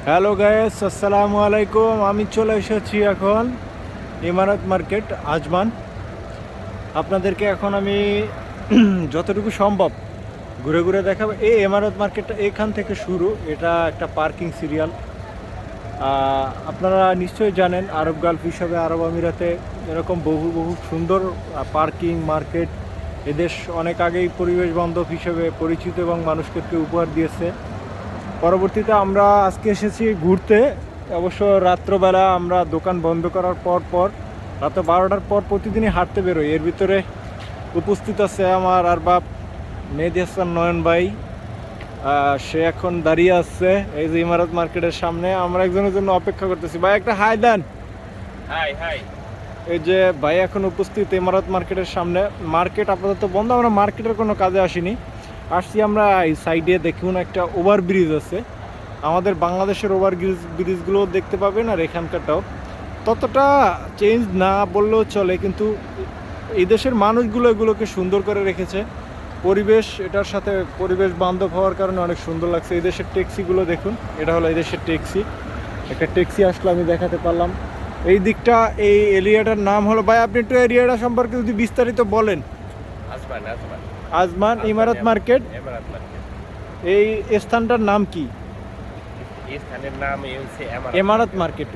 Hello guys, আসসালামু আলাইকুম। আমি চলে এসেছি এখন ইমারত মার্কেট আজমান। আপনাদেরকে এখন আমি যতটুকু সম্ভব ঘুরে ঘুরে দেখাবো। এই ইমারত মার্কেটটা এখান থেকে শুরু। এটা একটা পার্কিং সিরিয়াল। আপনারা নিশ্চয়ই জানেন আরব গালফ হিসাবে আরব আমিরাতে এরকম বহু বহু সুন্দর পার্কিং মার্কেট এদেশ অনেক আগেই পরিবেশ বান্ধব হিসেবে পরিচিত এবং মানুষকে উপহার দিয়েছে। পরবর্তীতে আমরা আজকে এসেছি ঘুরতে। অবশ্য রাত্রবেলা আমরা দোকান বন্ধ করার পর রাত 12টার পর প্রতিদিনই হাঁটতে বেরোই। এর ভিতরে উপস্থিত আছে আমার আর বাপ মেহেদি হাসান নয়ন ভাই। সে এখন দাঁড়িয়ে আছে এই যে ইমারত মার্কেটের সামনে। আমরা একজনের জন্য অপেক্ষা করতেছি। ভাই একটা হাই দেন। High high. এই যে ভাই এখন উপস্থিত ইমারত মার্কেটের সামনে। মার্কেট আপাতত বন্ধ, আমরা মার্কেটের কোনো কাজে আসিনি, আসছি আমরা এই সাইডে। দেখুন একটা ওভারব্রিজ আছে, আমাদের বাংলাদেশের ব্রিজগুলো দেখতে পাবেন, আর এখানকারটাও ততটা চেঞ্জ না বললেও চলে, কিন্তু এই দেশের মানুষগুলো এগুলোকে সুন্দর করে রেখেছে। পরিবেশ এটার সাথে পরিবেশ বান্ধব হওয়ার কারণে অনেক সুন্দর লাগছে। এই দেশের ট্যাক্সিগুলো দেখুন, এটা হলো এই দেশের ট্যাক্সি। একটা ট্যাক্সি আসলে আমি দেখাতে পারলাম। এই দিকটা, এই এরিয়াটার নাম হলো, ভাই আপনি একটু এরিয়াটা সম্পর্কে যদি বিস্তারিত বলেন। আজমান আজমান আজমান ইমারত মার্কেট। ইমারত মার্কেট। এই স্থানটার নাম কি? এই স্থানের নাম হচ্ছে ইমারত মার্কেট।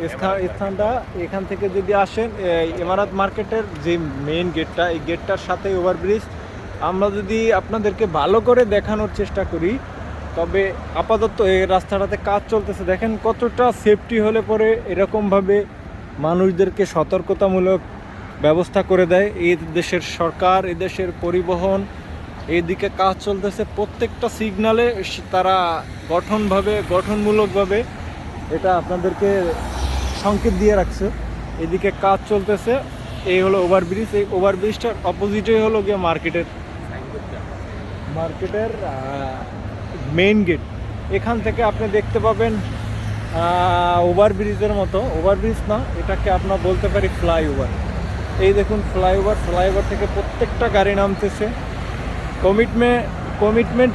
স্থানটা এখান থেকে যদি আসেন ইমারত মার্কেটের যে মেইন গেটটা, এই গেটটার সাথে ওভারব্রিজ। আমরা যদি আপনাদেরকে ভালো করে দেখানোর চেষ্টা করি, তবে আপাতত এই রাস্তাটাতে কাজ চলতেছে। দেখেন কতটা সেফটি হলে পরে এরকমভাবে মানুষদেরকে সতর্কতামূলক ব্যবস্থা করে দেয় এই দেশের সরকার, এই দেশের পরিবহন। এইদিকে কাজ চলতেছে, প্রত্যেকটা সিগনালে তারা গঠনমূলকভাবে এটা আপনাদেরকে সংকেত দিয়ে রাখছে। এদিকে কাজ চলতেছে। এই হলো ওভারব্রিজ। এই ওভারব্রিজটার অপোজিটে হলো গিয়ে মার্কেটের মেইন গেট। এখান থেকে আপনি দেখতে পাবেন ওভারব্রিজের মতো, ওভারব্রিজ না, এটাকে আপনার বলতে পারি ফ্লাইওভার। এই দেখুন ফ্লাইওভার থেকে প্রত্যেকটা গাড়ি নামতেছে। কমিটমেন্ট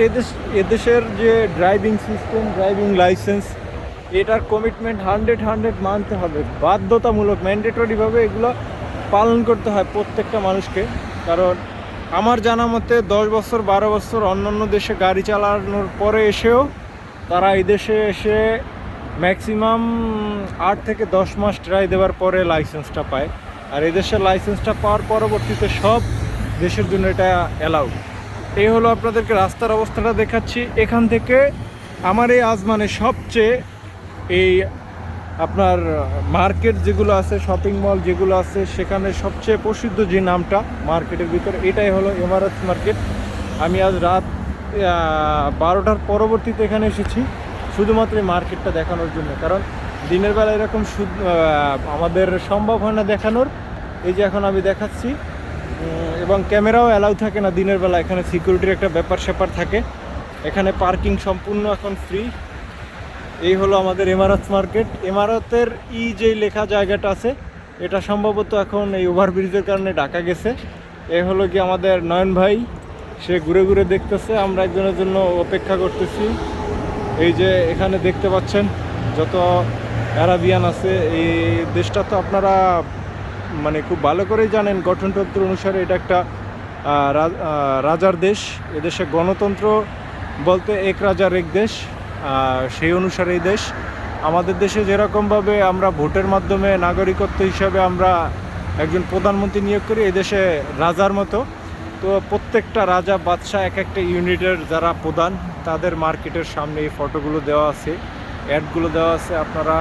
এদেশের যে ড্রাইভিং সিস্টেম, ড্রাইভিং লাইসেন্স, এটার কমিটমেন্ট 100 মানতে হবে, বাধ্যতামূলক, ম্যান্ডেটরিভাবে এগুলো পালন করতে হয় প্রত্যেকটা মানুষকে। কারণ আমার জানা মতে 10 বছর 12 বছর অন্যান্য দেশে গাড়ি চালানোর পরে এসেও তারা এই দেশে এসে ম্যাক্সিমাম 8 থেকে 10 মাস ট্রাই দেওয়ার পরে লাইসেন্সটা পায়। আর এই দেশের লাইসেন্সটা পাওয়ার পরবর্তীতে সব দেশের জন্য এটা অ্যালাউ। এই হলো আপনাদেরকে রাস্তার অবস্থাটা দেখাচ্ছি। এখান থেকে আমার এই আজমানের সবচেয়ে এই আপনার মার্কেট যেগুলো আছে, শপিং মল যেগুলো আছে, সেখানে সবচেয়ে প্রসিদ্ধ যে নামটা মার্কেটের ভিতরে, এটাই হলো ইমারত মার্কেট। আমি আজ রাত 12টার পরবর্তীতে এখানে এসেছি শুধুমাত্র এই মার্কেটটা দেখানোর জন্য। কারণ দিনের বেলা এরকম আমাদের সম্ভব হয় না দেখানোর। এই যে এখন আমি দেখাচ্ছি, এবং ক্যামেরাও অ্যালাউ থাকে না দিনের বেলা। এখানে সিকিউরিটির একটা ব্যাপার থাকে। এখানে পার্কিং সম্পূর্ণ এখন ফ্রি। এই হলো আমাদের ইমারত মার্কেট। ইমারতের যে লেখা জায়গাটা আছে, এটা সম্ভবত এখন এই ওভারব্রিজের কারণে ঢাকা গেছে। এই হলো কি আমাদের নয়ন ভাই, সে ঘুরে ঘুরে দেখতেছে, আমরা একজনের জন্য অপেক্ষা করতেছি। এই যে এখানে দেখতে পাচ্ছেন যত অ্যারাবিয়ান আছে। এই দেশটা তো আপনারা মানে খুব ভালো করেই জানেন, গঠনতন্ত্র অনুসারে এটা একটা রাজার দেশ। এদেশে গণতন্ত্র বলতে এক রাজার এক দেশ, সেই অনুসারে এই দেশ। আমাদের দেশে যেরকমভাবে আমরা ভোটের মাধ্যমে নাগরিকত্ব হিসাবে আমরা একজন প্রধানমন্ত্রী নিয়োগ করি, এই দেশে রাজার মতো। তো প্রত্যেকটা রাজা বাদশাহ এক একটা ইউনিটের যারা প্রধান, তাদের মার্কেটের সামনে এই ফটোগুলো দেওয়া আছে, অ্যাডগুলো দেওয়া আছে। আপনারা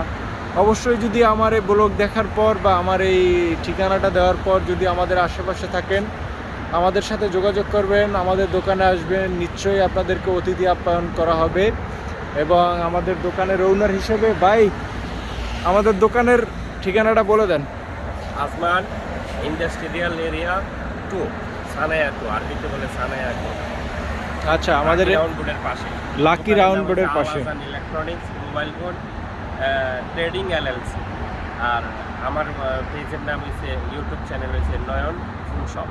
অবশ্যই যদি আমার এই ব্লগ দেখার পর বা আমার এই ঠিকানাটা দেওয়ার পর যদি আমাদের আশেপাশে থাকেন, আমাদের সাথে যোগাযোগ করবেন, আমাদের দোকানে আসবেন, নিশ্চয়ই আপনাদেরকে অতিথি আপ্যায়ন করা হবে। এবং আমাদের দোকানের ওনার হিসেবে ভাই, আমাদের দোকানের ঠিকানাটা বলে দেন। আজমান ইন্ডাস্ট্রিয়াল এরিয়া 2, সানায়া 2, আরবিতে বলে সানায়া 2। আচ্ছা, আমাদের রাউন্ড বোর্ডের পাশে, লাকি রাউন্ড বোর্ডের পাশে। Electronics, mobile phone trading LLC. আর আমার পেজের নাম হচ্ছে, ইউটিউব চ্যানেল হচ্ছে নয়ন ফুল shop.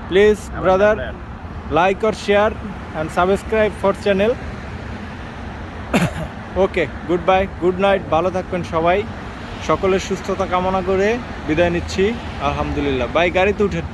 Please brother, like or share and subscribe for channel. Okay, goodbye, good night, ভালো থাকবেন সবাই। সকলের সুস্থতা কামনা করে বিদায় নিচ্ছি। আলহামদুলিল্লাহ। বাই, গাড়িতে উঠেন।